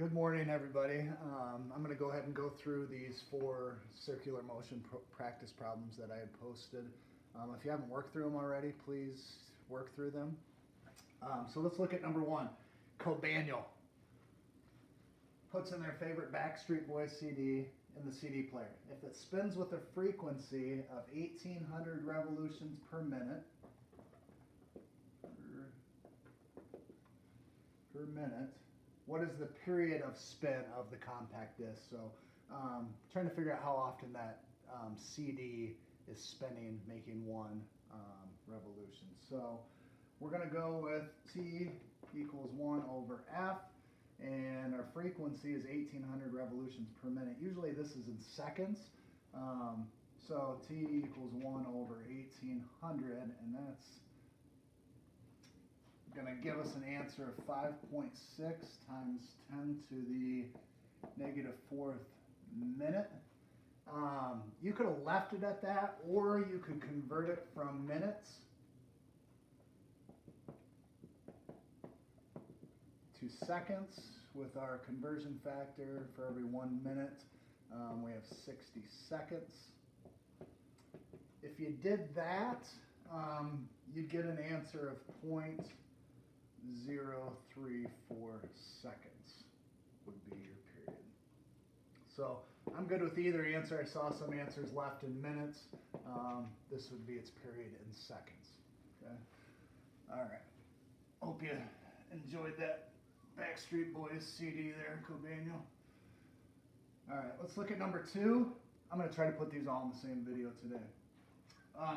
Good morning, everybody. I'm going to go ahead and go through these 4 circular motion practice problems that I had posted. If you haven't worked through them already, please work through them. So let's look at number 1. Cobaniel puts in their favorite Backstreet Boys CD in the CD player. If it spins with a frequency of 1800 revolutions per minute, what is the period of spin of the compact disc? So trying to figure out how often that CD is spinning, making one revolution. So we're going to go with T equals 1 over F, and our frequency is 1800 revolutions per minute. Usually this is in seconds. So T equals 1 over 1800, and that's going to give us an answer of 5.6 times 10 to the negative 4th minute. You could have left it at that, or you could convert it from minutes to seconds. With our conversion factor, for every 1 minute, we have 60 seconds. If you did that, you'd get an answer of 0.034 seconds would be your period. So I'm good with either answer. I saw some answers left in minutes. This would be its period in seconds. Okay. All right. Hope you enjoyed that Backstreet Boys CD there, Cobaniel. All right, let's look at number 2. I'm going to try to put these all in the same video today.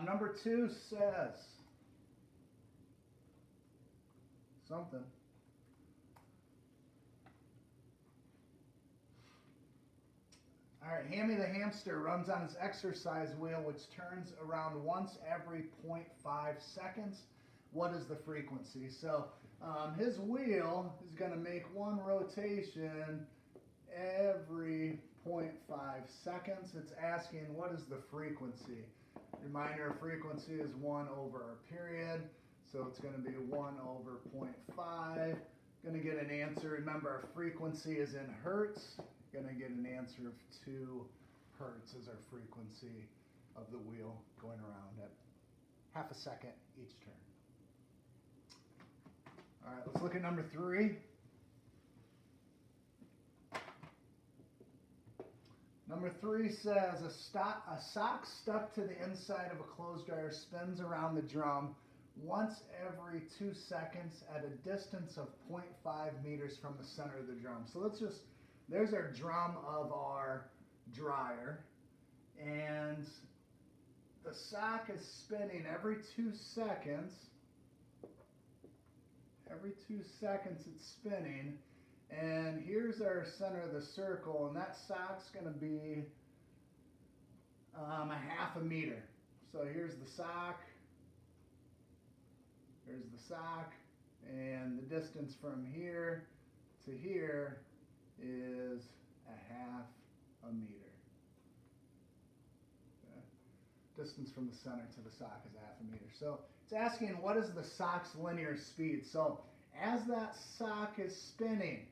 Number 2 says something. All right, Hammy the hamster runs on his exercise wheel, which turns around once every 0.5 seconds. What is the frequency? So his wheel is going to make one rotation every 0.5 seconds. It's asking what is the frequency. Reminder, frequency is 1 over our period. So it's going to be 1 over 0.5. Going to get an answer. Remember, our frequency is in hertz. Going to get an answer of 2 hertz as our frequency of the wheel going around at half a second each turn. All right, let's look at number 3. Number 3 says a sock stuck to the inside of a clothes dryer spins around the drum once every 2 seconds at a distance of 0.5 meters from the center of the drum. So there's our drum of our dryer, and the sock is spinning every 2 seconds. Every 2 seconds it's spinning, and here's our center of the circle, and that sock's going to be a half a meter. So here's the sock, and the distance from here to here is a half a meter. Okay. Distance from the center to the sock is a half a meter. So it's asking what is the sock's linear speed. So as that sock is spinning,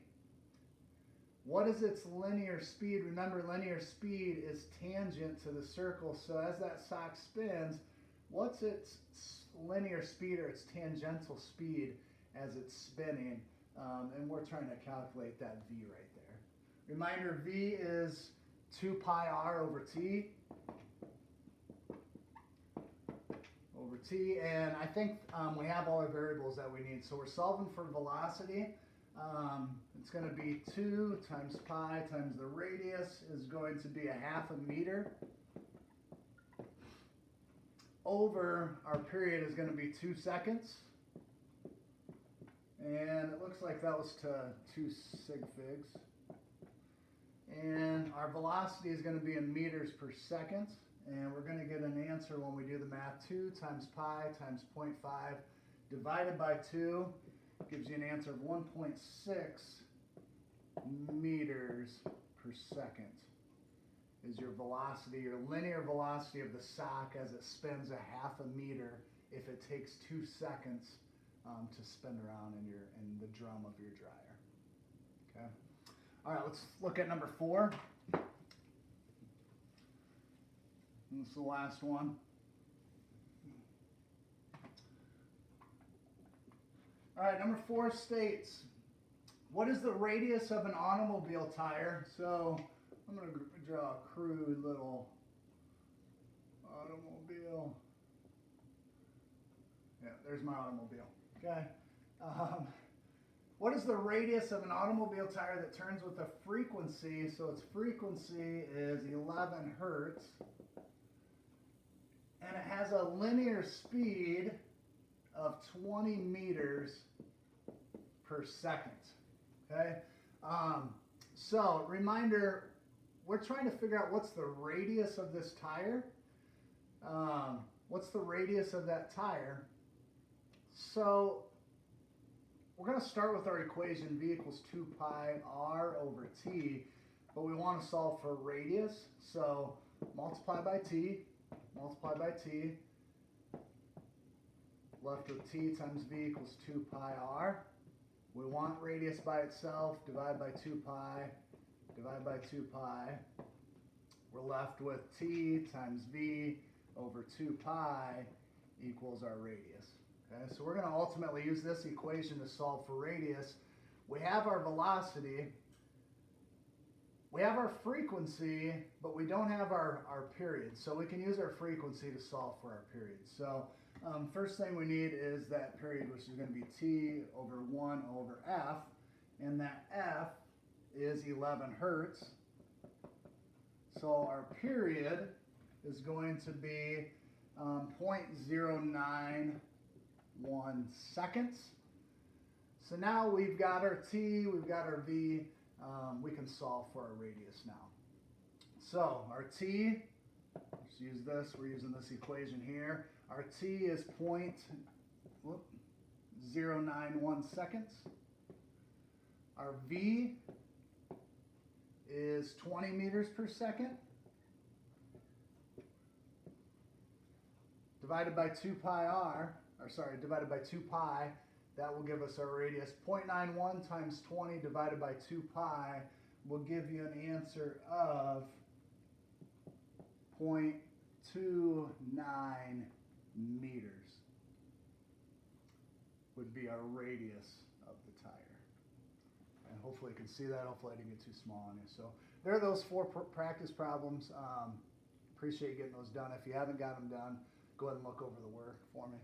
what is its linear speed? Remember, linear speed is tangent to the circle. So as that sock spins, what's its linear speed or its tangential speed as it's spinning? And we're trying to calculate that V right there. Reminder, V is 2 pi r over t. And I think we have all our variables that we need. So we're solving for velocity. It's going to be 2 times pi times the radius is going to be a half a meter. Over our period is going to be 2 seconds. And it looks like that was to 2 sig figs. And our velocity is going to be in meters per second. And we're going to get an answer when we do the math. 2 times pi times 0.5 divided by 2 gives you an answer of 1.6 meters per second is your velocity, your linear velocity of the sock as it spins a half a meter if it takes 2 seconds to spin around in the drum of your dryer. Okay. All right, let's look at number 4. And this is the last one. All right, number 4 states, what is the radius of an automobile tire? So I'm going to draw a crude little automobile. Yeah, there's my automobile. Okay. What is the radius of an automobile tire that turns with a frequency? So its frequency is 11 hertz. And it has a linear speed of 20 meters per second. Okay? So, reminder, we're trying to figure out what's the radius of this tire. What's the radius of that tire? So, we're going to start with our equation v equals 2 pi r over t, but we want to solve for radius. So, multiply by t, left with t times v equals 2 pi r. We want radius by itself, divide by 2 pi, divide by 2 pi. We're left with t times v over 2 pi equals our radius. Okay, so we're going to ultimately use this equation to solve for radius. We have our velocity, we have our frequency, but we don't have our period. So we can use our frequency to solve for our period. So first thing we need is that period, which is going to be t over 1 over f. And that f is 11 hertz. So our period is going to be 0.091 seconds. So now we've got our t, we've got our v. We can solve for our radius now. So our t, let's use this, we're using this equation here. Our t is 0.091 seconds. Our v is 20 meters per second. Divided by 2 pi r, divided by 2 pi, that will give us our radius. 0.91 times 20 divided by 2 pi will give you an answer of 0.29 meters would be our radius of the tire. And hopefully you can see that. Hopefully I didn't get too small on you. So there are those 4 practice problems. Appreciate you getting those done. If you haven't got them done, go ahead and look over the work for me.